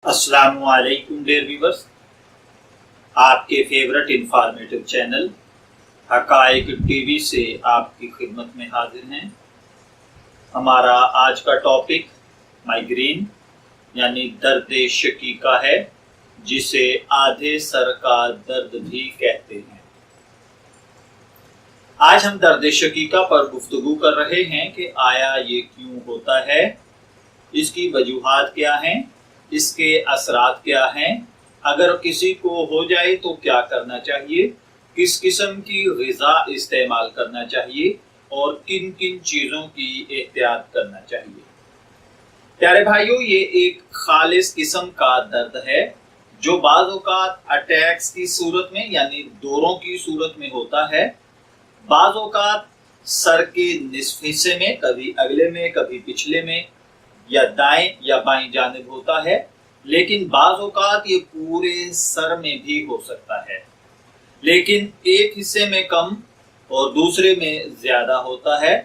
अस्सलामुअलैकुम dear viewers, आपके favourite informative channel हकाइक TV से आपकी खिदमत में हाजिर हैं। हमारा आज का टॉपिक माइग्रेन यानी दर्द शकीका है, जिसे आधे सर का दर्द भी कहते हैं। आज हम दर्द शकीका पर गुफ्तगू कर रहे हैं कि आया ये क्यों होता है, इसकी वजूहात क्या हैं, इसके असरात क्या हैं, अगर किसी को हो जाए तो क्या करना चाहिए, किस किस्म की ग़िज़ा इस्तेमाल करना चाहिए और किन किन चीज़ों की एहतियात करना चाहिए। प्यारे भाइयों, ये एक खालिस किस्म का दर्द है जो बाज़ औक़ात अटैक्स की सूरत में यानी दौरों की सूरत में होता है। बाज़ औक़ात सर के निसफ हिस्से में, कभी अगले में, कभी पिछले में, या दाएं या बाएं जानिब होता है, लेकिन बाज़ औक़ात ये पूरे सर में भी हो सकता है, लेकिन एक हिस्से में कम और दूसरे में ज्यादा होता है।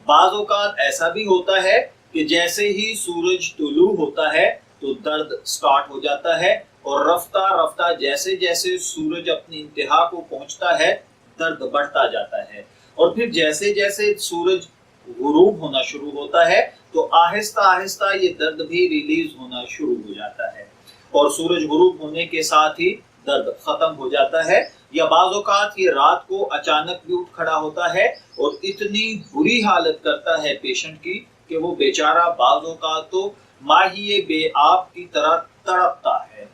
बाज़ औक़ात ऐसा भी होता है कि जैसे ही सूरज तुलू होता है तो दर्द स्टार्ट हो जाता है और रफ्ता रफ्ता जैसे जैसे सूरज अपनी इंतहा को पहुंचता है दर्द बढ़ता जाता है, और फिर जैसे जैसे सूरज गुरूब होना शुरू होता है तो आहिस्ता आहिस्ता ये दर्द भी रिलीज होना शुरू हो जाता है और सूरज गुरूब होने के साथ ही दर्द खत्म हो जाता है। या बाज़ औक़ात ये रात को अचानक भी उठ खड़ा होता है और इतनी बुरी हालत करता है पेशेंट की कि वो बेचारा बाज़ औक़ात तो माहिए बेआब की तरह तड़पता है।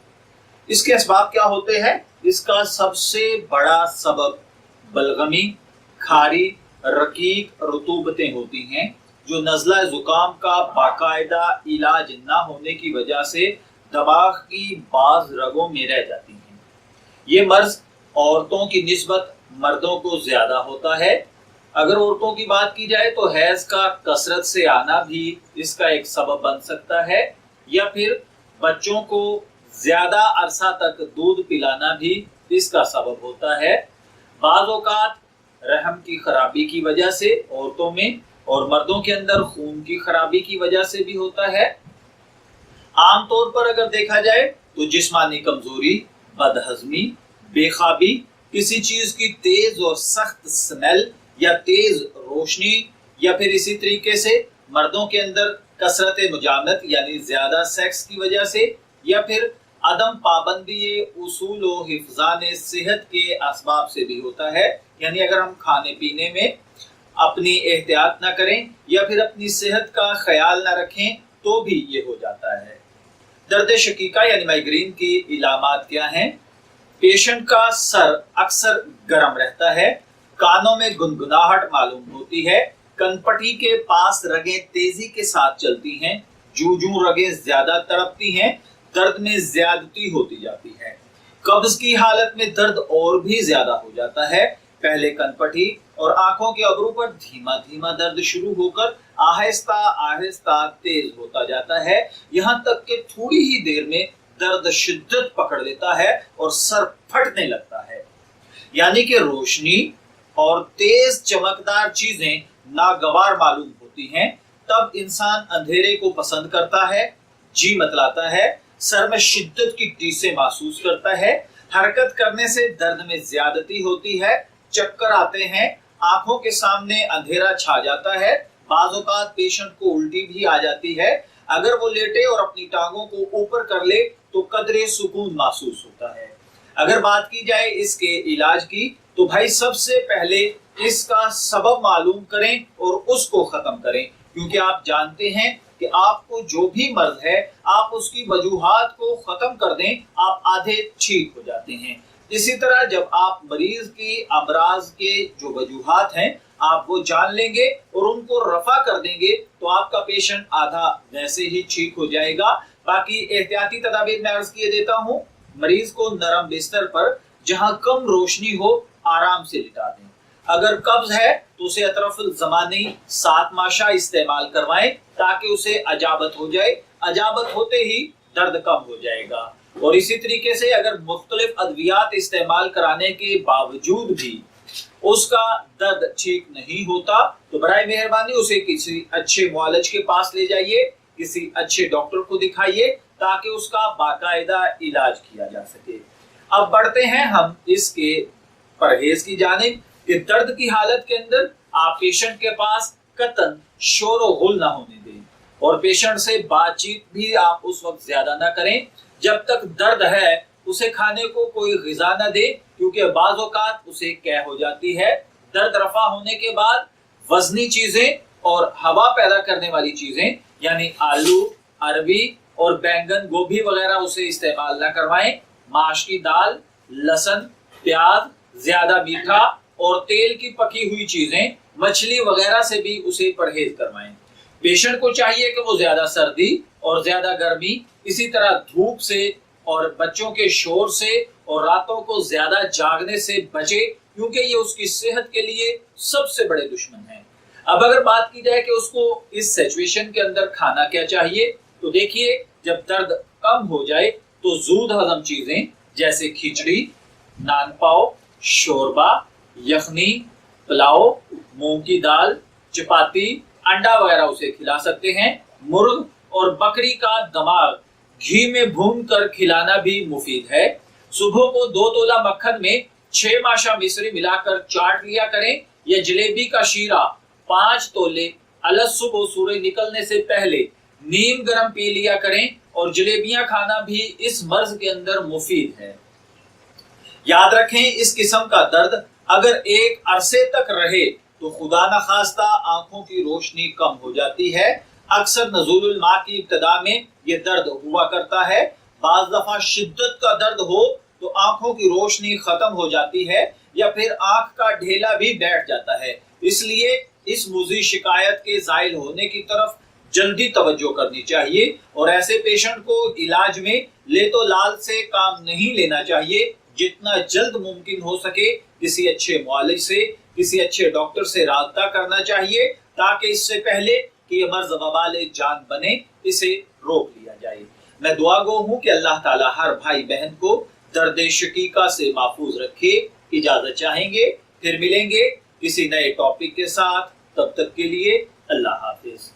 इसके असबाब क्या होते हैं? इसका सबसे बड़ा सबब बलगमी, खारी, रकीक रतूबतें होती हैं जो नज़ला ज़ुकाम का बाकायदा इलाज ना होने की वजह से दमाग की बाज रगों में रह जाती हैं। ये मर्ज औरतों की निस्बत मर्दों को ज्यादा होता है। अगर औरतों की बात की जाए तो हैज का कसरत से आना भी इसका एक सबब बन सकता है, या फिर बच्चों को ज्यादा अरसा तक दूध पिलाना भी इसका सबब होता है। बाज़ औक़ात रहम की खराबी की वजह से औरतों में और मर्दों के अंदर खून की खराबी की वजह से भी होता है। आमतौर पर अगर देखा जाए तो जिस्मानी कमजोरी, बदहजमी, बेखाबी, किसी चीज की तेज और सख्त स्मेल या तेज रोशनी, या फिर इसी तरीके से मर्दों के अंदर कसरत मुजामत यानी ज्यादा सेक्स की वजह से, या फिर अदम पाबंदी उसूल व हिफ्ज़ान सेहत के असबाब से भी होता है। यानी अगर हम खाने पीने में अपनी एहतियात ना करें या फिर अपनी सेहत का ख्याल ना रखें तो भी ये हो जाता है। दर्द शकीका यानी माइग्रेन की इलामात क्या हैं? पेशेंट का सर अक्सर गर्म रहता है, कानों में गुनगुनाहट मालूम होती है, कनपटी के पास रगें तेजी के साथ चलती हैं, जूं जूं रगें ज्यादा तड़पती हैं, दर्द में ज्यादती होती जाती है। कब्ज की हालत में दर्द और भी ज्यादा हो जाता है। पहले कनपटी और आंखों के अबरू पर धीमा धीमा दर्द शुरू होकर आहिस्ता आहिस्ता तेज होता जाता है, यहाँ तक कि थोड़ी ही देर में दर्द शिद्दत पकड़ लेता है और सर फटने लगता है। यानी कि रोशनी और तेज चमकदार चीजें नागवार मालूम होती हैं, तब इंसान अंधेरे को पसंद करता है, जी मतलाता है, सर में शिद्दत की टीसें महसूस करता है, हरकत करने से दर्द में ज्यादती होती है, चक्कर आते हैं, आंखों के सामने अंधेरा छा जाता है, बाज़ औक़ात पेशेंट को उल्टी भी आ जाती है। अगर वो लेटे और अपनी टांगों को ऊपर कर ले तो कदरे सुकून महसूस होता है। अगर बात की जाए इसके इलाज की तो भाई सबसे पहले इसका सबब मालूम करें और उसको खत्म करें, क्योंकि आप जानते हैं कि आपको जो भी मर्ज है आप उसकी वजूहात को खत्म कर दें, आप आधे ठीक हो जाते हैं। इसी तरह जब आप मरीज की अमराज के जो वजूहात हैं आप वो जान लेंगे और उनको रफा कर देंगे तो आपका पेशेंट आधा वैसे ही ठीक हो जाएगा। बाकी एहतियाती तदाबीर मैं अर्ज किए देता हूँ, मरीज को नरम बिस्तर पर जहाँ कम रोशनी हो आराम से लिटा दें। अगर कब्ज है तो उसे अतरफुल ज़मानी 7 माशा इस्तेमाल करवाएं ताकि उसे अजाबत हो जाए, अजाबत होते ही दर्द कम हो जाएगा। और इसी तरीके से अगर मुख्तलिफ अद्वियात इस्तेमाल कराने के बावजूद भी उसका दर्द ठीक नहीं होता तो बराए मेहरबानी उसे किसी अच्छे मुआलिज के पास ले जाइए, किसी अच्छे डॉक्टर को दिखाइए ताकि उसका बाकायदा इलाज किया जा सके। अब बढ़ते हैं हम इसके परहेज की जानिब कि दर्द की हालत के अंदर आप पेशेंट के पास कतन शोर व गुल ना होने दें और पेशेंट से बातचीत भी आप उस वक्त ज्यादा ना करें जब तक दर्द है। उसे खाने को कोई ग़िज़ा न दे क्योंकि बाज़ औक़ात उसे कै हो जाती है। दर्द रफा होने के बाद वजनी चीजें और हवा पैदा करने वाली चीजें यानी आलू, अरबी और बैंगन, गोभी वगैरह उसे इस्तेमाल न करवाएं। माश की दाल, लहसुन, प्याज, ज्यादा मीठा और तेल की पकी हुई चीजें, मछली वगैरह से भी उसे परहेज करवाएं। पेशेंट को चाहिए कि वो ज्यादा सर्दी और ज्यादा गर्मी, इसी तरह धूप से और बच्चों के शोर से और रातों को ज्यादा जागने से बचे क्योंकि ये उसकी सेहत के लिए सबसे बड़े दुश्मन हैं। अब अगर बात की जाए कि उसको इस सिचुएशन के अंदर खाना क्या चाहिए, तो देखिए जब दर्द कम हो जाए तो जूद हजम चीजें जैसे खिचड़ी, नान पाव, शोरबा, यखनी, पुलाव, मूंग की दाल, चपाती, अंडा वगैरह उसे खिला सकते हैं। मुर्ग और बकरी का दमाग घी में भून कर खिलाना भी मुफीद है। सुबह को 2 तोला मक्खन में 6 माशा मिश्री मिलाकर चाट लिया करें या जलेबी का शीरा 5 तोले अलग सुबह सूरज निकलने से पहले नीम गरम पी लिया करें और जलेबियां खाना भी इस मर्ज के अंदर मुफीद है। याद रखें इस किस्म का दर्द अगर एक अरसे तक रहे तो खुदा न खास्ता आंखों की रोशनी कम हो जाती है। अक्सर नज़ुलुल मा की इब्तिदा में ये दर्द हुआ करता है। बाज़ दफा शिद्दत का दर्द हो तो आंखों की रोशनी खत्म हो जाती है या फिर आंख का ढेला भी बैठ जाता है। इसलिए इस मुज़ी शिकायत के ज़ाइल होने की तरफ जल्दी तवज्जो करनी चाहिए और ऐसे पेशेंट को इलाज में ले तो लाल से काम नहीं लेना चाहिए। जितना जल्द मुमकिन हो सके किसी अच्छे मुआलिज से, किसी अच्छे डॉक्टर से राब्ता करना चाहिए ताकि इससे पहले कि ये मर्ज वबाले जान बने इसे रोक लिया जाए। मैं दुआ गो हूँ कि अल्लाह ताला हर भाई बहन को दर्द शकीका से महफूज रखे। इजाजत चाहेंगे, फिर मिलेंगे किसी नए टॉपिक के साथ। तब तक के लिए अल्लाह हाफिज।